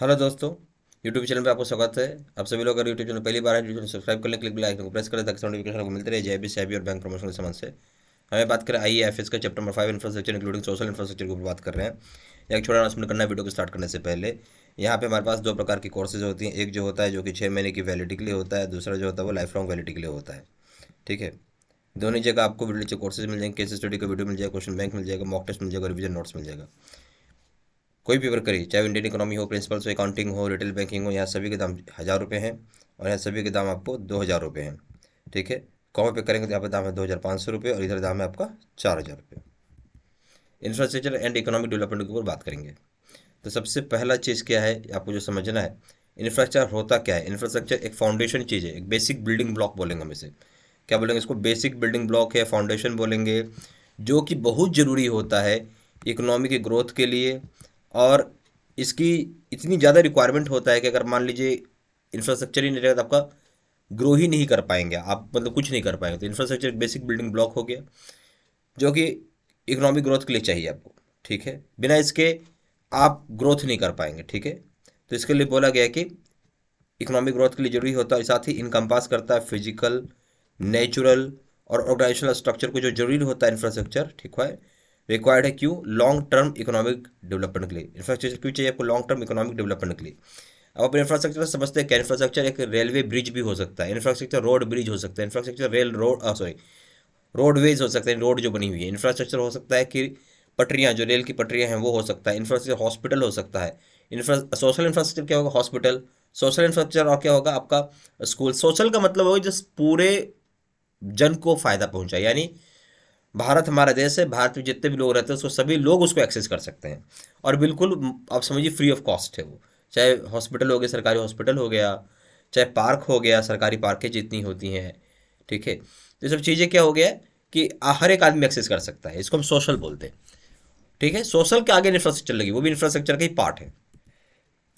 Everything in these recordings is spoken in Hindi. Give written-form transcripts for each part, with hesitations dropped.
हेलो दोस्तों, यूट्यूब चैनल पे आपको स्वागत है। आप सभी लोग अगर यूट्यूब चैनल पहली बार है, यूट्यूब चैनल सब्सक्राइब कर लें, क्लिक बेल आइकन को प्रेस करें ताकि नोटिफिकेशन आपको मिलते रहे जेबी सेबी और बैंक प्रमोशन के संबंध से। हमें बात करें आईएएफएस का chapter number 5 infrastructure including social infrastructure के ऊपर बात कर रहे हैं। एक छोटा अनाउंसमेंट करना है वीडियो को स्टार्ट करने से पहले। यहाँ पे हमारे पास दो प्रकार की कोर्सेज होती हैं। एक जो होता है जो कि 6 महीने की वैलिडिटी के लिए होता है, दूसरा जो होता है वो लाइफ लॉन्ग वैलिडिटी के लिए होता है। ठीक है। दोनों ही जगह आपको वीडियो कोर्सेज मिल जाएंगे, केस स्टडी का वीडियो मिल जाएगा, क्वेश्चन बैंक मिल जाएगा, मॉक टेस्ट मिल जाएगा, रिवीजन नोट्स मिल जाएगा। कोई भी वर्क करिए, चाहे इंडियन इकोनॉमी हो, प्रिंसिपल्स हो, अकाउंटिंग हो, रिटेल बैंकिंग हो, यहाँ सभी के दाम 1000 रुपये हैं और यहाँ सभी के दाम आपको 2000 रुपये हैं। ठीक है। कॉमो पे करेंगे तो यहाँ पे दाम है 2500 रुपये और इधर दाम है आपका 4000 रुपये। इंफ्रास्ट्रक्चर एंड इकोनॉमिक डेवलपमेंट के ऊपर बात करेंगे। तो सबसे पहला चीज़ क्या है आपको जो समझना है, इंफ्रास्ट्रक्चर होता क्या है। इंफ्रास्ट्रक्चर एक फाउंडेशन चीज़ है, एक बेसिक बिल्डिंग ब्लॉक बोलेंगे हम इसे। क्या बोलेंगे इसको? बेसिक बिल्डिंग ब्लॉक है, फाउंडेशन बोलेंगे, जो कि बहुत ज़रूरी होता है इकोनॉमी की ग्रोथ के लिए। और इसकी इतनी ज़्यादा रिक्वायरमेंट होता है कि अगर मान लीजिए इंफ्रास्ट्रक्चर ही नहीं रहेगा तो आपका ग्रो ही नहीं कर पाएंगे आप, मतलब कुछ नहीं कर पाएंगे। तो इंफ्रास्ट्रक्चर एक बेसिक बिल्डिंग ब्लॉक हो गया जो कि इकोनॉमिक ग्रोथ के लिए चाहिए आपको। ठीक है। बिना इसके आप ग्रोथ नहीं कर पाएंगे। ठीक है। तो इसके लिए बोला गया है कि इकोनॉमिक ग्रोथ के लिए जरूरी होता है, साथ ही इनकम्पास करता है फिजिकल, नेचुरल और ऑर्गेनाइजेशनल स्ट्रक्चर को जो जरूरी होता है इंफ्रास्ट्रक्चर। ठीक है। रिक्वायर्ड है क्यों? लॉन्ग टर्म इकोनॉमिक डेवलपमेंट के लिए इंफ्रास्ट्रक्चर क्यों चाहिए आपको? लॉन्ग टर्म इकोनॉमिक डेवलपमेंट के लिए। अब अपने इंफ्रास्ट्रक्चर समझते हैं क्या। इंफ्रास्ट्रक्चर एक रेलवे ब्रिज भी हो सकता है, इंफ्रास्ट्रक्चर रोड ब्रिज हो सकता है, infrastructure rail road sorry roadways हो सकते हैं, रोड जो बनी हुई है। इंफ्रास्ट्रक्चर हो सकता है कि पटरियाँ, जो रेल की पटरियाँ हैं वो हो सकता है। इंफ्रास्ट्रक्चर हॉस्पिटल हो सकता है। सोशल इंफ्रास्ट्रक्चर क्या होगा? हॉस्पिटल। सोशल इंफ्रास्ट्रक्चर और क्या होगा आपका? स्कूल। सोशल का मतलब होगा जिस पूरे जन को फायदा पहुंचाए, यानी भारत हमारा देश है, भारत में जितने भी लोग रहते हैं उसको सभी लोग उसको एक्सेस कर सकते हैं। और बिल्कुल आप समझिए फ्री ऑफ कॉस्ट है वो। चाहे हॉस्पिटल हो गया, सरकारी हॉस्पिटल हो गया, चाहे पार्क हो गया, सरकारी पार्कें जितनी होती हैं। ठीक है। तो ये सब चीज़ें क्या हो गया कि हर एक आदमी एक्सेस कर सकता है, इसको हम सोशल बोलते हैं। ठीक है। सोशल के आगे इंफ्रास्ट्रक्चर लगी, वो भी इंफ्रास्ट्रक्चर का ही पार्ट है।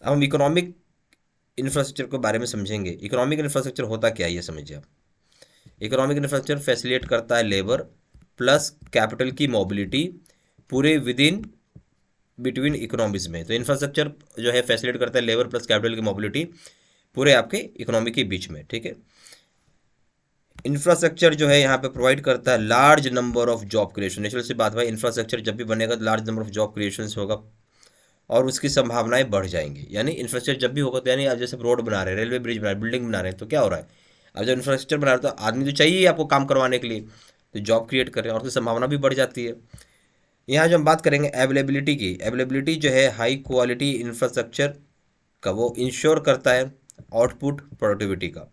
अब हम इकोनॉमिक इंफ्रास्ट्रक्चर के बारे में समझेंगे। इकोनॉमिक इंफ्रास्ट्रक्चर होता क्या है ये समझिए आप। इकोनॉमिक इंफ्रास्ट्रक्चर फैसिलिटेट करता है लेबर प्लस कैपिटल की मोबिलिटी पूरे विद इन बिटवीन इकोनॉमीज में। तो इंफ्रास्ट्रक्चर जो है फैसिलिटेट करता है लेबर प्लस कैपिटल की मोबिलिटी पूरे आपके इकोनॉमी के बीच में। ठीक है। इंफ्रास्ट्रक्चर जो है यहाँ पे प्रोवाइड करता है large number of job creation. Natural सी बात भाई, इंफ्रास्ट्रक्चर जब भी बनेगा तो large number of job creation होगा और उसकी संभावनाएं बढ़ जाएंगी। यानी इंफ्रास्ट्रक्चर जब भी होगा तो यानी आप जैसे रोड बना रहे हैं, रेलवे ब्रिज बना रहे हैं, बिल्डिंग बना रहे हैं, तो क्या हो रहा है? अब जब इंफ्रास्ट्रक्चर बना रहे हैं तो आदमी तो चाहिए आपको काम करवाने के लिए, तो जॉब क्रिएट कर रहे हैं और उसकी संभावना भी बढ़ जाती है। यहाँ जो हम बात करेंगे अवेलेबिलिटी की, अवेलेबिलिटी जो है हाई क्वालिटी इंफ्रास्ट्रक्चर का वो इंश्योर करता है आउटपुट प्रोडक्टिविटी का।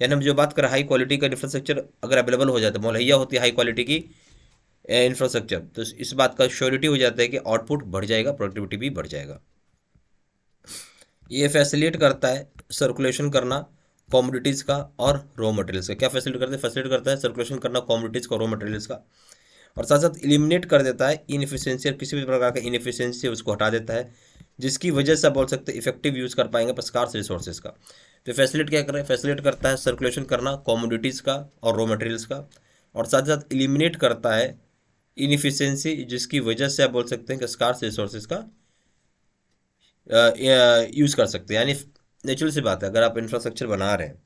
यानी हम जो बात करें हाई क्वालिटी का इंफ्रास्ट्रक्चर अगर अवेलेबल हो जाता है, मुहैया होती है हाई क्वालिटी की इंफ्रास्ट्रक्चर, तो इस बात का श्योरिटी हो जाता है कि आउटपुट बढ़ जाएगा, प्रोडक्टिविटी भी बढ़ जाएगा। ये फैसिलिटेट करता है सर्कुलेशन करना कमोडिटीज़ का और रॉ मटेरियल्स का। क्या फैसिलिटेट करता है? फैसिलिटेट करता है सर्कुलेशन करना कमोडिटीज़ का, रॉ मटेरियल्स का। और साथ साथ इलिमिनेट कर देता है इनएफिशिएंसी और किसी भी प्रकार का इनएफिशिएंसी उसको हटा देता है, जिसकी वजह से आप बोल सकते हैं इफेक्टिव यूज़ कर पाएंगे पर स्कार्स रिसोर्सेज का। तो फैसिलिटेट क्या कर रहा है? फैसिलिटेट करता है सर्कुलेशन करना कमोडिटीज़ का और रॉ मटेरियल्स का, और साथ साथ इलिमिनेट करता है इनएफिशिएंसी, जिसकी वजह से आप बोल सकते हैं कि स्कार्स रिसोर्सेज का यूज़ कर सकते हैं। यानी नेचुरल सी बात है, अगर आप इंफ्रास्ट्रक्चर बना रहे हैं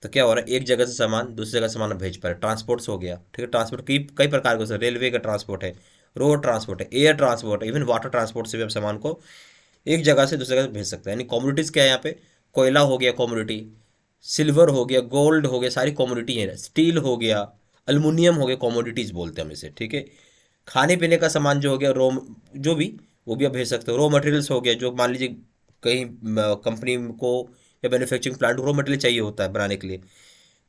तो क्या हो रहा है, एक जगह से सामान दूसरी जगह सामान भेज पा रहे हैं। ट्रांसपोर्ट्स हो गया। ठीक है। ट्रांसपोर्ट कई कई प्रकार के, रेलवे का ट्रांसपोर्ट है, रोड ट्रांसपोर्ट है, एयर ट्रांसपोर्ट है, इवन वाटर ट्रांसपोर्ट से भी आप सामान को एक जगह से दूसरी जगह भेज सकते हैं। यानी कमोडिटीज़ क्या है यहाँ पे? कोयला हो गया कमोडिटी, सिल्वर हो गया, गोल्ड हो गया, सारी कमोडिटी है। स्टील हो गया, अल्मुनियम हो गया, कमोडिटीज़ बोलते हैं हम इसे। ठीक है। खाने पीने का सामान जो हो गया, रॉ जो भी, वो भी आप भेज सकते हो। रॉ मटेरियल्स हो गया, जो मान लीजिए कहीं कंपनी को या मैन्युफैक्चरिंग प्लांट को रॉ मटेरियल चाहिए होता है बनाने के लिए,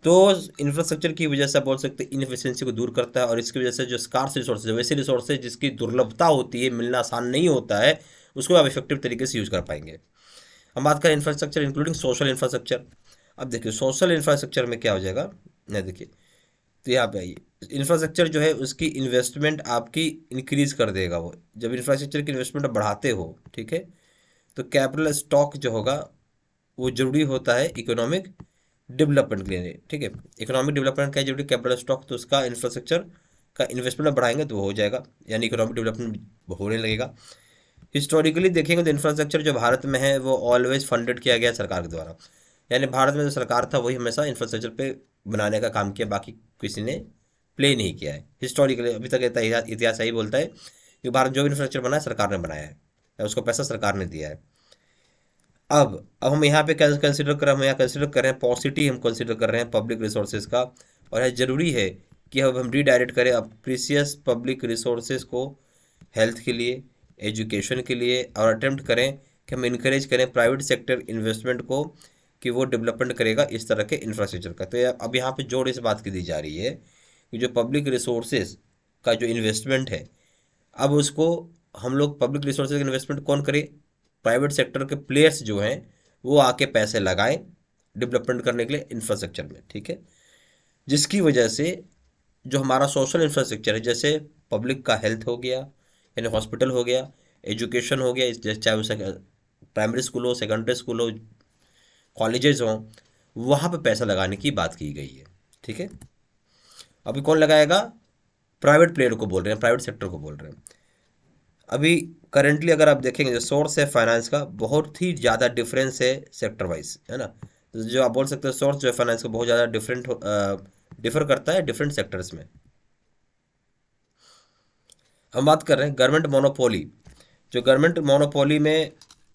तो इंफ्रास्ट्रक्चर की वजह से आप बोल सकते हैं इनएफिशिएंसी को दूर करता है। और इसकी वजह से जो स्कार्स रिसोर्सेज, वैसे रिसोर्सेज जिसकी दुर्लभता होती है, मिलना आसान नहीं होता है, उसको आप इफेक्टिव तरीके से यूज़ कर पाएंगे। हम बात करें इंफ्रास्ट्रक्चर इंक्लूडिंग सोशल इंफ्रास्ट्रक्चर। अब देखिए सोशल इंफ्रास्ट्रक्चर में क्या हो जाएगा ना, देखिए तो यहाँ पे आइए, इंफ्रास्ट्रक्चर जो है उसकी इन्वेस्टमेंट आपकी इंक्रीज कर देगा। वो जब इंफ्रास्ट्रक्चर की इन्वेस्टमेंट आप बढ़ाते हो, ठीक है, तो कैपिटल स्टॉक जो होगा वो जरूरी होता है इकोनॉमिक डेवलपमेंट के लिए। ठीक है। इकोनॉमिक डेवलपमेंट क्या है जरूरी? Capital stock. तो उसका इंफ्रास्ट्रक्चर का इन्वेस्टमेंट बढ़ाएंगे तो वो हो जाएगा, यानी इकोनॉमिक डेवलपमेंट होने लगेगा। हिस्टोरिकली देखेंगे तो इंफ्रास्ट्रक्चर जो भारत में है वो ऑलवेज फंडेड किया गया सरकार के द्वारा, यानी भारत में जो सरकार था वही हमेशा इंफ्रास्ट्रक्चर पे बनाने का काम किया, बाकी किसी ने प्ले नहीं किया है हिस्टोरिकली। अभी तक इतिहास यही बोलता है कि भारत जो भी इंफ्रास्ट्रक्चर बना है सरकार ने बनाया है, या उसको पैसा सरकार ने दिया है। अब हम यहाँ पे कंसिडर कर हम यहाँ कंसिडर कर रहे हैं पॉसिटिव, हम कंसिडर कर रहे हैं पब्लिक रिसोर्सेज का, और है ज़रूरी है कि अब हम रीडायरेक्ट करें अब प्रीसियस पब्लिक रिसोर्सेज को हेल्थ के लिए, एजुकेशन के लिए, और अटेम्प्ट करें कि हम इनकरेज करें प्राइवेट सेक्टर इन्वेस्टमेंट को कि वो डेवलपमेंट करेगा इस तरह के इंफ्रास्ट्रक्चर का। तो अब यहाँ पे जोर इस बात की दी जा रही है कि जो पब्लिक रिसोर्सेज का जो इन्वेस्टमेंट है, अब उसको हम लोग पब्लिक रिसोर्सेज का इन्वेस्टमेंट कौन करे, प्राइवेट सेक्टर के प्लेयर्स जो हैं वो आके पैसे लगाएं डेवलपमेंट करने के लिए इंफ्रास्ट्रक्चर में, ठीक है। जिसकी वजह से जो हमारा सोशल इंफ्रास्ट्रक्चर है, जैसे पब्लिक का हेल्थ हो गया यानी हॉस्पिटल हो गया, एजुकेशन हो गया, चाहे वो प्राइमरी स्कूल हो, सेकेंडरी स्कूल हो, कॉलेजेस हों, वहाँ पे पैसा लगाने की बात की गई है, ठीक है। अभी कौन लगाएगा, प्राइवेट प्लेयर को बोल रहे हैं, प्राइवेट सेक्टर को बोल रहे हैं। अभी करेंटली अगर आप देखेंगे जो सोर्स है फाइनेंस का बहुत ही ज़्यादा डिफरेंस है सेक्टर वाइज, है ना। तो जो आप बोल सकते हो सोर्स जो है फाइनेंस का बहुत ज़्यादा डिफर करता है डिफरेंट सेक्टर्स में। हम बात कर रहे हैं गवर्नमेंट मोनोपोली। जो गवर्नमेंट मोनोपोली में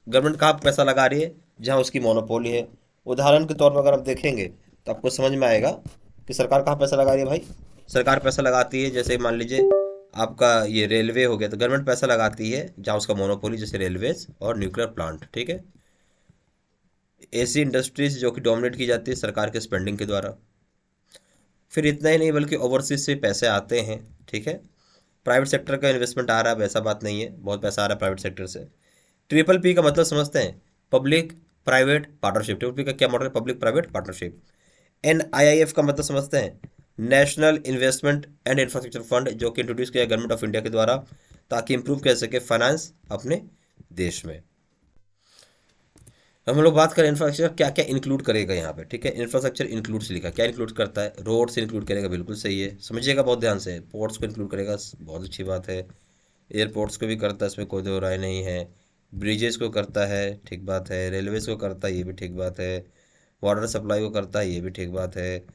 गवर्नमेंट कहाँ पैसा लगा रही है, जहाँ उसकी मोनोपोली है। उदाहरण के तौर पर अगर आप देखेंगे तो आपको समझ में आएगा कि सरकार कहाँ पैसा लगा रही है भाई। सरकार पैसा लगाती है जैसे मान लीजिए आपका ये रेलवे हो गया, तो गवर्नमेंट पैसा लगाती है जहाँ उसका मोनोपोली, जैसे रेलवेज और न्यूक्लियर प्लांट, ठीक है। ऐसी इंडस्ट्रीज जो कि डोमिनेट की जाती है सरकार के स्पेंडिंग के द्वारा। फिर इतना ही नहीं बल्कि ओवरसीज से पैसे आते हैं, ठीक है। प्राइवेट सेक्टर का इन्वेस्टमेंट आ रहा है, वैसा बात नहीं है, बहुत पैसा आ रहा है प्राइवेट सेक्टर से। ट्रिपल पी का मतलब समझते हैं, public private partnership. Triple P का क्या मॉडल है, पब्लिक प्राइवेट पार्टनरशिप। NIIF का मतलब समझते हैं, national investment and infrastructure fund, जो कि इंट्रोड्यूस किया गवर्नमेंट ऑफ इंडिया के द्वारा ताकि इंप्रूव कर सके फाइनेंस अपने देश में। हम लोग बात करें इंफ्रास्ट्रक्चर क्या क्या इंक्लूड करेगा यहाँ पे, ठीक है। इंफ्रास्ट्रक्चर इंक्लूड्स लिखा, क्या इंक्लूड करता है, रोड्स इंक्लूड करेगा, बिल्कुल सही है, समझिएगा बहुत ध्यान से। पोर्ट्स को इंक्लूड करेगा, बहुत अच्छी बात है। एयरपोर्ट्स को भी करता है, इसमें कोई दो राय नहीं है। ब्रिजेस को करता है, ठीक बात है। रेलवेज को करता है, ये भी ठीक बात है। वाटर सप्लाई को करता है, ये भी ठीक बात है।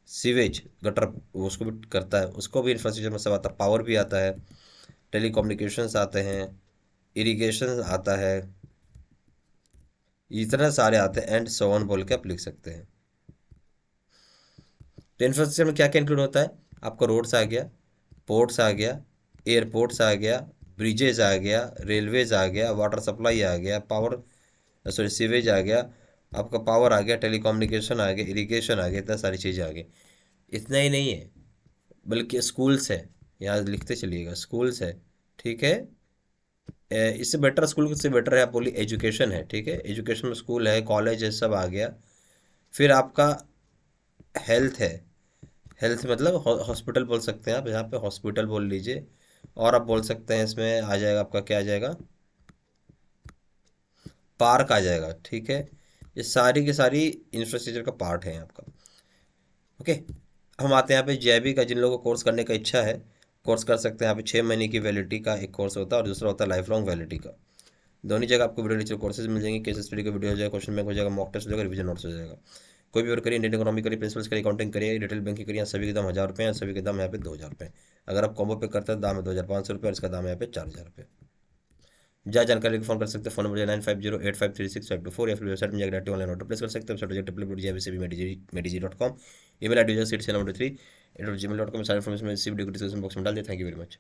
सीवेज गटर उसको भी करता है, उसको भी इंफ्रास्ट्रक्चर में सब आता है। पावर भी आता है, टेलीकम्युनिकेशंस आते हैं, इरिगेशन आता है, इतने सारे आते हैं, एंड सो ऑन बोल के आप लिख सकते हैं। तो इंफ्रास्ट्रक्चर में क्या क्या इंक्लूड होता है, आपका रोड्स आ गया, पोर्ट्स आ गया, एयरपोर्ट्स आ गया, ब्रिजेज आ गया, रेलवेज आ गया, वाटर सप्लाई आ गया, पावर सॉरी सीवेज आ गया, आपका पावर आ गया, टेलीकम्युनिकेशन आ गया, इरिगेशन आ गया, इतना सारी चीज़ें आ गई। इतना ही नहीं है बल्कि स्कूल्स है, यहाँ लिखते चलिएगा, स्कूल्स है, ठीक है। इससे बेटर, स्कूल से बेटर है आप बोलिए एजुकेशन है, ठीक है। एजुकेशन में स्कूल है, कॉलेज है, सब आ गया। फिर आपका हेल्थ है, हेल्थ मतलब हॉस्पिटल बोल सकते हैं आप, यहाँ पे हॉस्पिटल बोल लीजिए। और आप बोल सकते हैं इसमें आ जाएगा आपका, क्या आ जाएगा, पार्क आ जाएगा, ठीक है। ये सारी की सारी इंफ्रास्ट्रक्चर का पार्ट है आपका, ओके। हम आते हैं यहाँ पे जैविक का, जिन लोगों को कोर्स करने का इच्छा है कोर्स कर सकते हैं। यहाँ पे 6 महीने की वैलिडिटी का एक कोर्स होता है और दूसरा होता है लाइफ लॉन्ग वैलिडिटी का। दोनों जगह आपको वीडियो टीचर कोर्सेज मिल जाएंगे, केस स्टडी का वीडियो हो जाएगा, क्वेश्चन बैंक हो जाएगा, मॉक टेस्ट हो जाएगा, रिवीजन नोट्स हो जाएगा। कोई भी और करिए, इंडियन इकोनॉमी करिए, प्रिंसिपल्स करिए, अकाउंटिंग करिए, रिटेल बैंकिंग करिए, सभी के दाम 1000 रुपये हैं, सभी के दाम यहाँ पे 2000 रुपये। अगर आप कॉम्बो पे करते हैं दाम है 2500 रुपये, और इसका दाम है यहाँ पे 4000 रुपये। जहाँ जानकारी फोन कर सकते हैं, फोन नंबर 9508536524, या फिर वेबसाइट में जाकर ऑनलाइन ऑर्डर प्लेस कर सकते हैं। Website www.jbcbmedg.com, email ID seat से नंबर 3 @gmail.com। सारे इन्फॉर्मेशन डिस्क्रिप्शन बॉक्स में डाल दिए। Thank you very much.